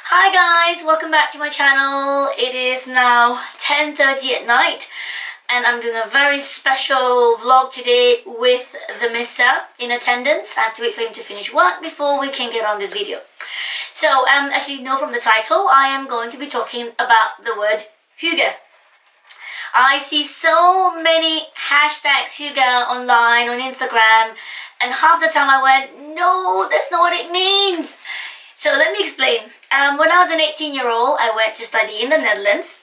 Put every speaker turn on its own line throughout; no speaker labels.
Hi guys, welcome back to my channel. It is now 10:30 at night and I'm doing a very special vlog today with the mister in attendance. I have to wait for him to finish work before we can get on this video. So as you know from the title, I am going to be talking about the word hygge. I see so many hashtags hygge online on Instagram, and half the time I went, no, that's not what it means. So let me explain. When I was an 18-year-old, I went to study in the Netherlands,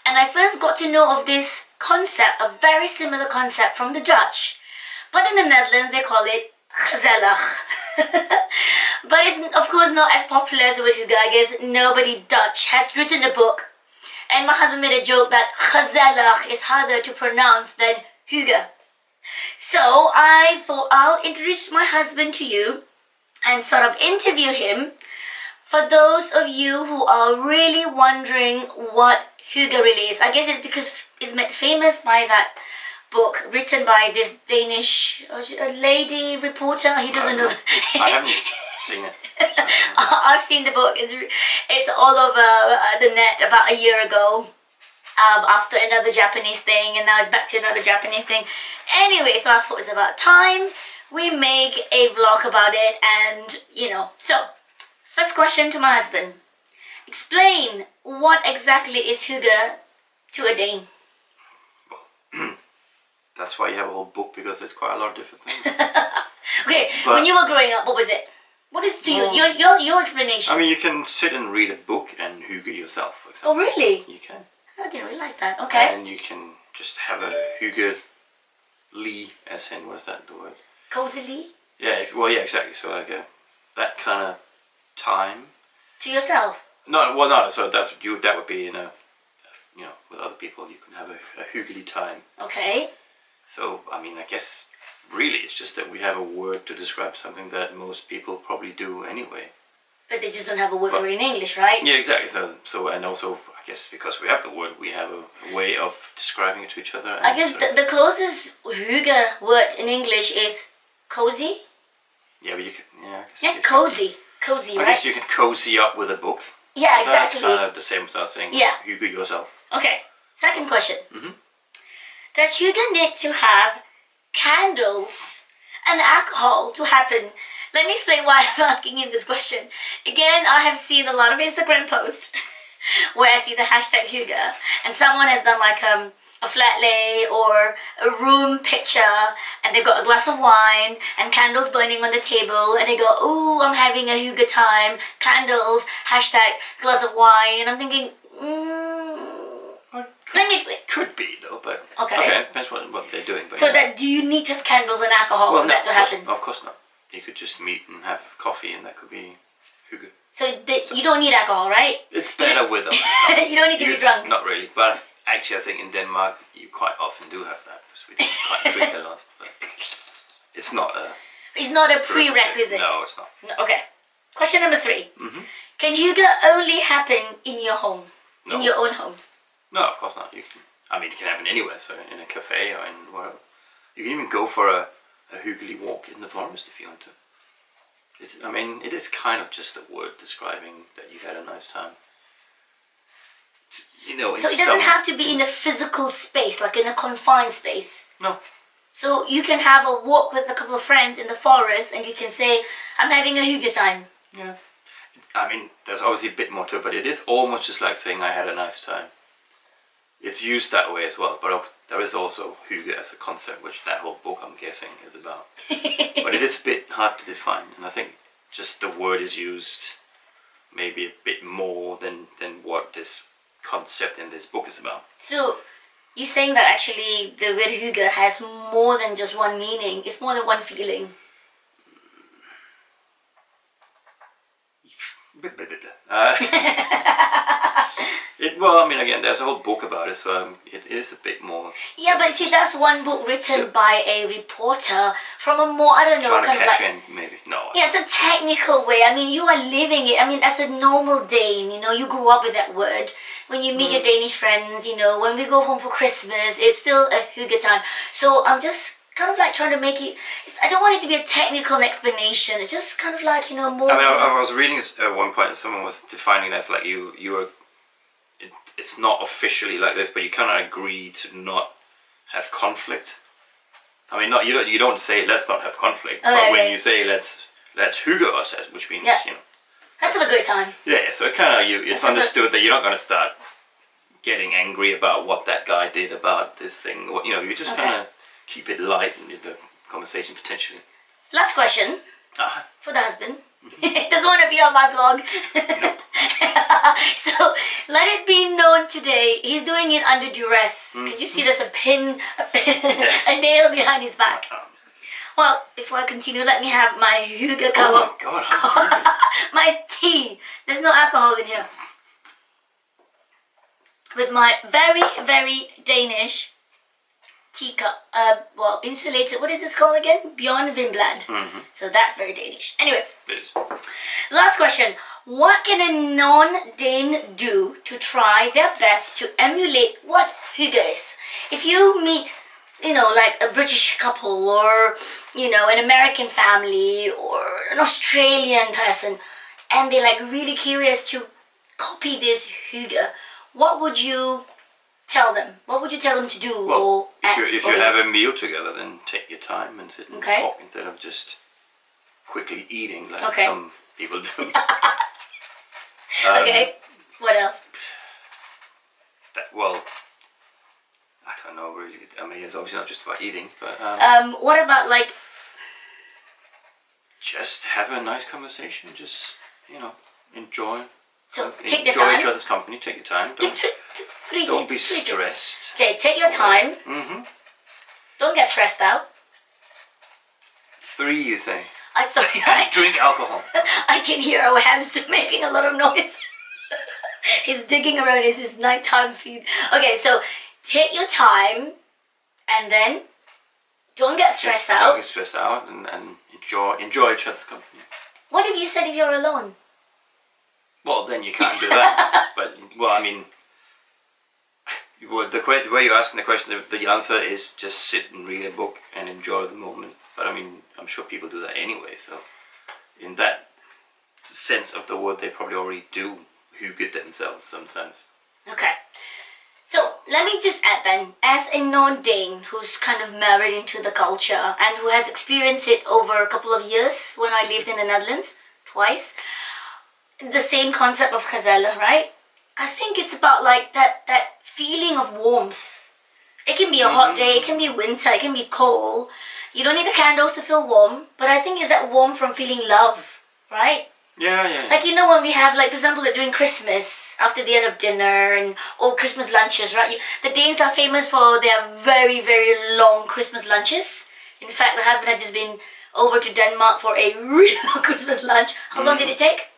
and I first got to know of this concept, a very similar concept from the Dutch. But in the Netherlands, they call it gezellig. But it's of course not as popular as the word hygge. I guess nobody Dutch has written a book. And my husband made a joke that gezellig is harder to pronounce than hygge. So I thought I'll introduce my husband to you and sort of interview him for those of you who are really wondering what hygge really is. I guess it's because it's made famous by that book written by this Danish lady reporter. He doesn't know.
I haven't seen it.
I've seen the book. It's all over the net about a year ago. After another Japanese thing, and now it's back to another Japanese thing. Anyway, so I thought it's about time we make a vlog about it, and you know. So, first question to my husband. Explain what exactly is hygge to a Dane.
Well, that's why you have a whole book, because there's quite a lot of different things.
Okay,
but
when you were growing up, what was it? What is to you? Your explanation.
I mean, you can sit and read a book and hygge yourself, for example.
Oh, really?
You can.
I didn't realize that. Okay.
And you can just have a hygge-ly, as in, what is that, the word?
Cozily?
Yeah, well, yeah, exactly. So like that kind of time.
To yourself?
No, well, no. So that's you. That would be in a, you know, with other people, you can have a hygge time.
Okay.
So I mean, I guess really it's just that we have a word to describe something that most people probably do anyway.
But they just don't have a word for it in English, right?
Yeah, exactly. So and also, I guess because we have the word, we have a way of describing it to each other. And
I guess the closest hygge word in English is cozy.
Yeah, but you can. Yeah,
Yeah, cozy. Cozy, right?
I guess you can cozy up with a book.
Yeah, exactly.
That's kind of the same without saying hygge yourself.
Okay, second question. Does hygge need to have candles and alcohol to happen? Let me explain why I'm asking you this question. Again, I have seen a lot of Instagram posts where I see the hashtag hygge, and someone has done like a flat lay or a room picture, and they've got a glass of wine and candles burning on the table, and they go, ooh, I'm having a hygge time, candles, hashtag glass of wine, and I'm thinking, let me explain.
Could be though, but
okay,
depends what they're doing. But
so that do you need to have candles and alcohol for that to happen?
Of course not. You could just meet and have coffee, and that could be hygge.
So you don't need alcohol, right?
It's better with them.
You don't need to be drunk.
Not really, but actually I think in Denmark you quite often do have that, because we don't quite drink a lot. But it's not a...
It's not a prerequisite.
No, it's not.
No, okay. Question number 3. Can hygge only happen in your home?
No.
In your own home?
No, of course not. You can. I mean, it can happen anywhere. So in a cafe or in whatever. You can even go for a hyggely walk in the forest if you want to. I mean, it is kind of just a word describing that you had a nice time. You know,
so it doesn't have to be in a physical space, like in a confined space.
No.
So you can have a walk with a couple of friends in the forest, and you can say, I'm having a hygge time.
Yeah. I mean, there's obviously a bit more to it, but it is almost just like saying I had a nice time. It's used that way as well, but there is also hygge as a concept, which that whole book, I'm guessing, is about. But it is a bit hard to define, and I think just the word is used maybe a bit more than what this concept in this book is about.
So you're saying that actually the word hygge has more than just one meaning, it's more than one feeling.
Well, I mean, again, there's a whole book about it, so it is a bit more.
Yeah, but see, that's one book written by a reporter from a more, I don't know,
trying
kind
to
of
catch
like,
in, maybe. No.
Yeah, it's a technical way. I mean, you are living it. I mean, as a normal Dane, you know, you grew up with that word. When you meet your Danish friends, you know, when we go home for Christmas, it's still a hygge time. So I'm just kind of like trying to make it. I don't want it to be a technical explanation. It's just kind of like, you know, more.
I mean, I was reading at one point, and someone was defining it as like you are. It's not officially like this, but you kind of agree to not have conflict. I mean, not you don't say let's not have conflict, but when you say let's hygge us, which means you know.
Let's have a great time.
Yeah, so it kind of it's understood that you're not going to start getting angry about what that guy did about this thing. You know, you just kind of keep it light in the conversation potentially.
Last question for the husband. He doesn't want to be on my vlog.
Nope.
So let it be known today, he's doing it under duress. Can you see there's a pin, a nail behind his back? Well, before I continue, let me have my hygge cup.
Oh my god,
my tea. There's no alcohol in here. With my very, very Danish teacup. Well, insulated. What is this called again? Beyond Vinland. So that's very Danish. Anyway.
It is.
Last question. What can a non-Dane do to try their best to emulate what hygge is? If you meet, you know, like a British couple or, you know, an American family or an Australian person, and they're like really curious to copy this hygge, what would you tell them? What would you tell them to do?
Well,
or
if you have a meal together, then take your time and sit and talk instead of just quickly eating like some people do.
Okay, what else?
Well, I don't know really. I mean, it's obviously not just about eating, but
what about like?
Just have a nice conversation. Just, you know, enjoy.
So take your time.
Enjoy each other's company. Take your time. Don't be stressed.
Okay, take your time. Don't get stressed out.
3, you say?
Sorry.
Drink alcohol.
I can hear our hamster making a lot of noise. He's digging around. It's his nighttime feed. Okay, so take your time, and then don't get stressed out.
Don't get stressed out, and enjoy each other's company.
What if you said if you're alone?
Well, then you can't do that. But well, I mean, the way you're asking the question, the answer is just sit and read a book and enjoy the moment. But I mean, I'm sure people do that anyway. So, in that sense of the word, they probably already do hygge themselves sometimes.
Okay. So let me just add then, as a non-Dane who's kind of married into the culture and who has experienced it over a couple of years when I lived in the Netherlands twice, the same concept of gezellig, right? I think it's about like that feeling of warmth. It can be a hot day, it can be winter, it can be cold. You don't need the candles to feel warm, but I think it's that warmth from feeling love, right?
Yeah.
Like, you know, when we have, like, for example, like during Christmas, after the end of dinner or Christmas lunches, right? The Danes are famous for their very, very long Christmas lunches. In fact, the husband had just been over to Denmark for a really long Christmas lunch. How long did it take?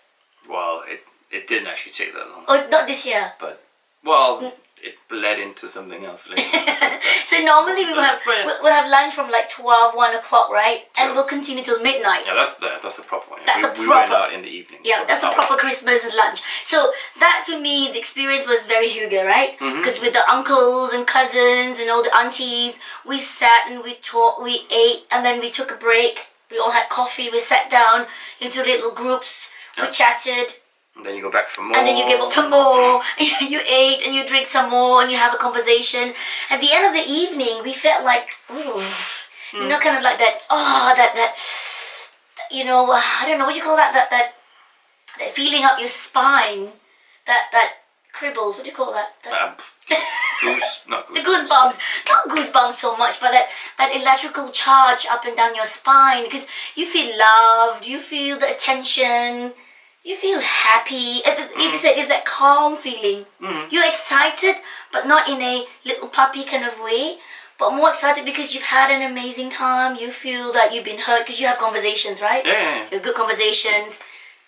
Well, it didn't actually take that long.
Oh, not this year.
But, well, it bled into something else later.
So normally we'll have lunch from like 12, 1 o'clock, right? And we'll continue till midnight.
Yeah, that's the proper one.
Yeah. We
went out in the evening.
Yeah, that's a proper Christmas lunch. So that for me, the experience was very hygge, right? Because with the uncles and cousins and all the aunties, we sat and we talked, we ate, and then we took a break. We all had coffee, we sat down into little groups, we chatted.
And then you go back for more.
And then you get up for more. You ate and you drink some more and you have a conversation. At the end of the evening, we felt like, ooh, you know, kind of like that, that, you know, I don't know what you call that feeling up your spine, that cribbles, what do you call that? The goosebumps. Not goosebumps so much, but that electrical charge up and down your spine, because you feel loved, you feel the attention. You feel happy. You can say it's that calm feeling. You're excited, but not in a little puppy kind of way, but more excited because you've had an amazing time. You feel that you've been heard because you have conversations, right?
Yeah.
You have good conversations.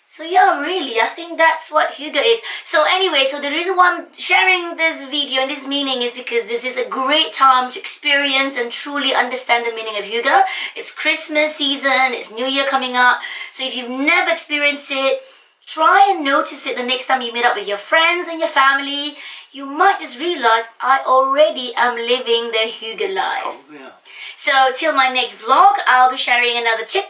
So yeah, really, I think that's what hygge is. So anyway, so the reason why I'm sharing this video and this meaning is because this is a great time to experience and truly understand the meaning of hygge. It's Christmas season, it's New Year coming up. So if you've never experienced it, try and notice it the next time you meet up with your friends and your family. You might just realize I already am living the hygge life.
Oh, yeah.
So till my next vlog, I'll be sharing another tip.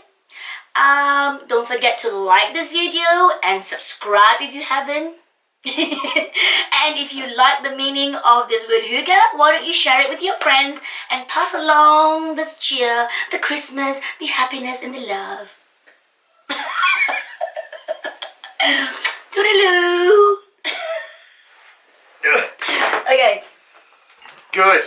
Don't forget to like this video and subscribe if you haven't. And if you like the meaning of this word hygge, why don't you share it with your friends and pass along the cheer, the Christmas, the happiness and the love. Toodaloo. Okay.
Good.